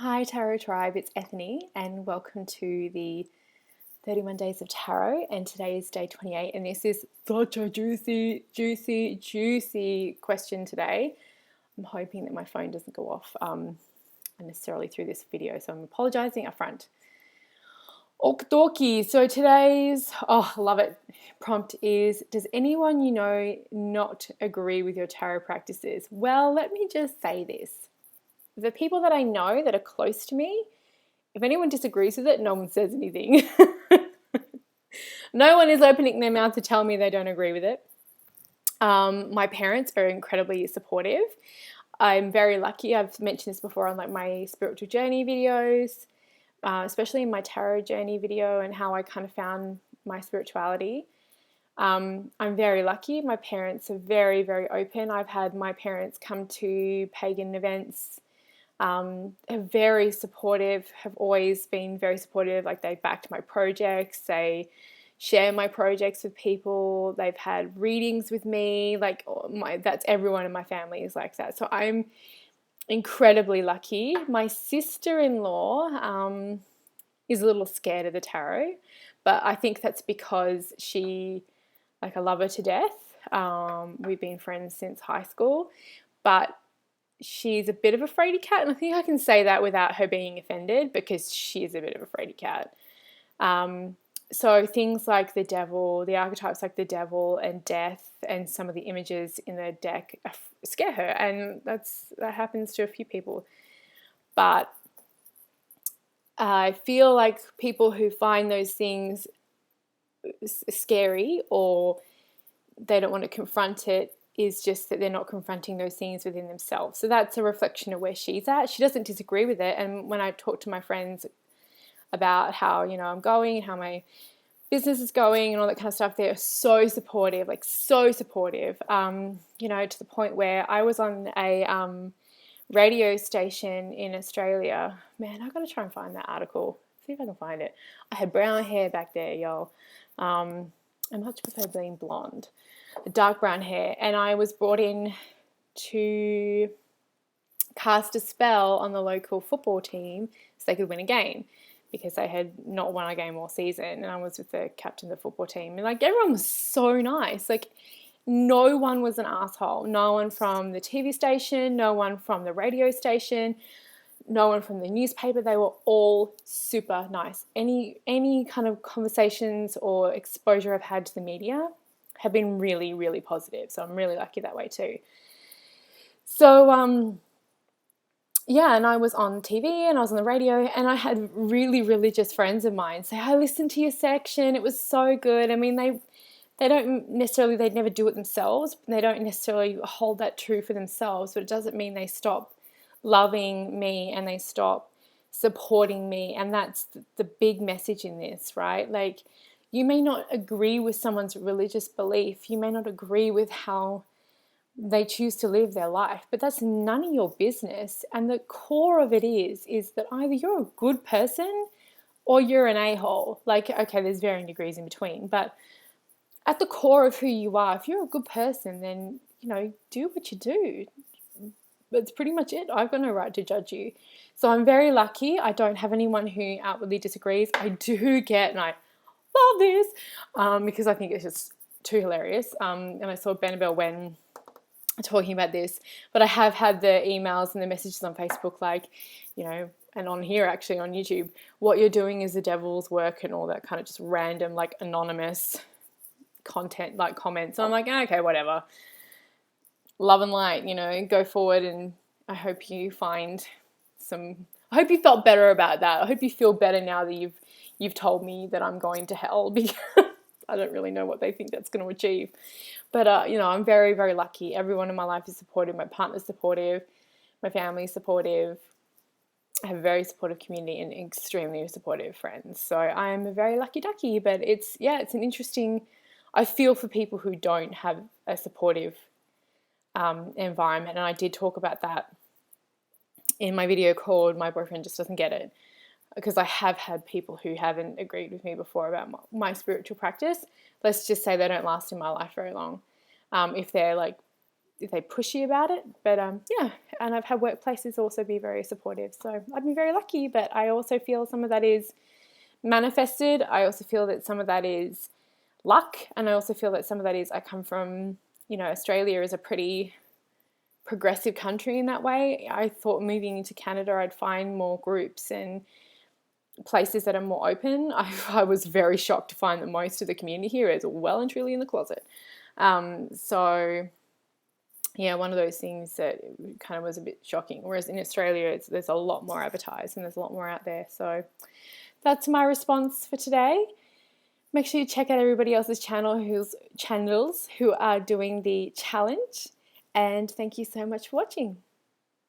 Hi Tarot Tribe, it's Ethany and welcome to the 31 Days of Tarot, and today is day 28 and this is such a juicy question today. I'm hoping that my phone doesn't go off unnecessarily through this video, so I'm apologising up front. Okie dokie, so today's, I love it, prompt is, does anyone you know not agree with your tarot practices? Well, let me just say this. The people that I know that are close to me, if anyone disagrees with it, no one says anything. No one is opening their mouth to tell me they don't agree with it. My parents are incredibly supportive. I'm very lucky. I've mentioned this before on like my spiritual journey videos, especially in my tarot journey video and how I kind of found my spirituality. I'm very lucky. My parents are very, very open. I've had my parents come to pagan events, are very supportive, have always been very supportive. Like, they backed my projects, they share my projects with people, they've had readings with me, like that's everyone in my family is like that. So I'm incredibly lucky. My sister-in-law is a little scared of the tarot, but I think that's because I love her to death. We've been friends since high school, but she's a bit of a fraidy cat, and I think I can say that without her being offended because she is a bit of a fraidy cat. So things like the devil, the archetypes like the devil and death, and some of the images in the deck scare her, and that happens to a few people. But I feel like people who find those things scary or they don't want to confront it is just that they're not confronting those things within themselves. So that's a reflection of where she's at. She doesn't disagree with it. And when I talk to my friends about how, I'm going, how my business is going and all that kind of stuff, they're so supportive, to the point where I was on a radio station in Australia. Man, I've got to try and find that article. See if I can find it. I had brown hair back there, y'all. I much prefer being blonde. Dark brown hair, and I was brought in to cast a spell on the local football team so they could win a game, because they had not won a game all season, and I was with the captain of the football team, and everyone was so nice. No one was an asshole. No one from the TV station, no one from the radio station, no one from the newspaper. They were all super nice. Any kind of conversations or exposure I've had to the media have been really, really positive. So I'm really lucky that way too. So, and I was on TV and I was on the radio, and I had really religious friends of mine say, I listened to your section, it was so good. I mean, they don't necessarily, they'd never do it themselves. They don't necessarily hold that true for themselves, but it doesn't mean they stop loving me and they stop supporting me. And that's the big message in this, right? You may not agree with someone's religious belief. You may not agree with how they choose to live their life, but that's none of your business. And the core of it is that either you're a good person or you're an a-hole. Okay, there's varying degrees in between, but at the core of who you are, if you're a good person, then, do what you do. That's pretty much it. I've got no right to judge you. So I'm very lucky. I don't have anyone who outwardly disagrees. I do get, and I love this, because I think it's just too hilarious. And I saw Benabel when talking about this, but I have had the emails and the messages on Facebook, and on here actually on YouTube, what you're doing is the devil's work, and all that kind of just random, anonymous content, comments. And I'm like, okay, whatever. Love and light, go forward. And I hope you find I hope you felt better about that. I hope you feel better now that you've told me that I'm going to hell, because I don't really know what they think that's going to achieve. But, I'm very, very lucky. Everyone in my life is supportive. My partner's supportive. My family's supportive. I have a very supportive community and extremely supportive friends. So I am a very lucky ducky. But it's an interesting, I feel for people who don't have a supportive environment. And I did talk about that in my video called My Boyfriend Just Doesn't Get It, because I have had people who haven't agreed with me before about my spiritual practice. Let's just say they don't last in my life very long. If they're pushy about it. But yeah, and I've had workplaces also be very supportive. So I've been very lucky, but I also feel some of that is manifested. I also feel that some of that is luck, and I also feel that some of that is I come from, Australia is a pretty progressive country in that way. I thought moving into Canada I'd find more groups and places that are more open. I was very shocked to find that most of the community here is well and truly in the closet. So yeah, one of those things that kind of was a bit shocking. Whereas in Australia, there's a lot more advertised and there's a lot more out there. So that's my response for today. Make sure you check out everybody else's channels who are doing the challenge. And thank you so much for watching.